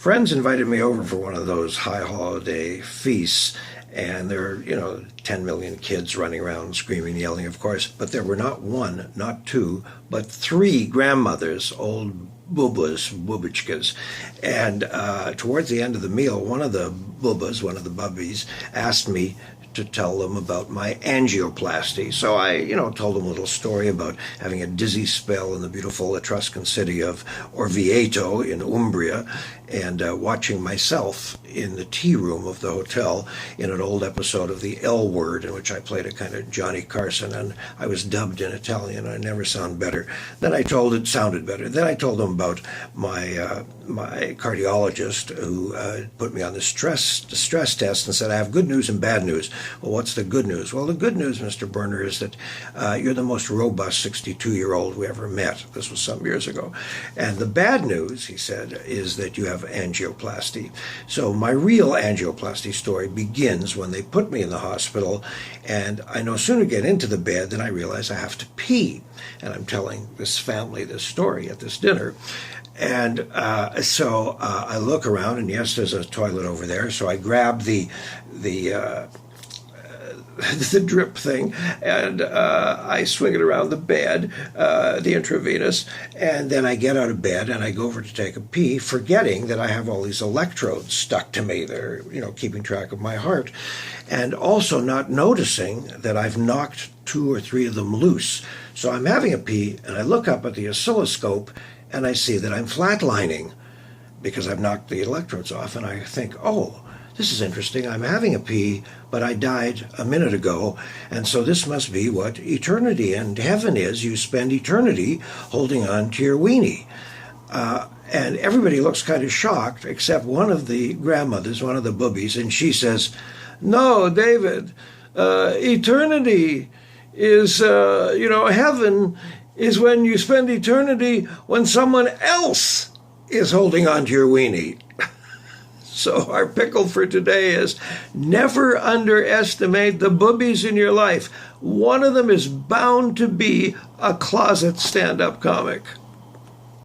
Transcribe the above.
friends invited me over for one of those high holiday feasts, and there are, 10 million kids running around screaming, yelling, of course, but there were not one, not two, but three grandmothers, old Bubbichkas. And towards the end of the meal, one of the Bubbies, asked me to tell them about my angioplasty. So I, told them a little story about having a dizzy spell in the beautiful Etruscan city of Orvieto in Umbria, and watching myself in the tea room of the hotel in an old episode of The L Word, in which I played a kind of Johnny Carson, and I was dubbed in Italian. I never sounded better. Then I told them about my cardiologist, who put me on the stress test and said, I have good news and bad news. Well, what's the good news? Well, the good news, Mr. Berner, is that you're the most robust 62-year-old we ever met. This was some years ago. And the bad news, he said, is that you have angioplasty. So my real angioplasty story begins when they put me in the hospital, and I no sooner get into the bed than I realize I have to pee. And I'm telling this family this story at this dinner. And so I look around, and yes, there's a toilet over there. So I grab the drip thing, and I swing it around the bed, the intravenous, and then I get out of bed and I go over to take a pee, forgetting that I have all these electrodes stuck to me. They're, keeping track of my heart, and also not noticing that I've knocked 2 or 3 of them loose. So I'm having a pee, and I look up at the oscilloscope, and I see that I'm flatlining because I've knocked the electrodes off, and I think, oh, this is interesting. I'm having a pee, but I died a minute ago, and so this must be what eternity and heaven is. You spend eternity holding on to your weenie. And everybody looks kind of shocked, except one of the grandmothers, one of the Bubbies, and she says, no, David, eternity is, heaven is when you spend eternity when someone else is holding on to your weenie. So our pickle for today is never underestimate the Bubbies in your life. One of them is bound to be a closet stand-up comic.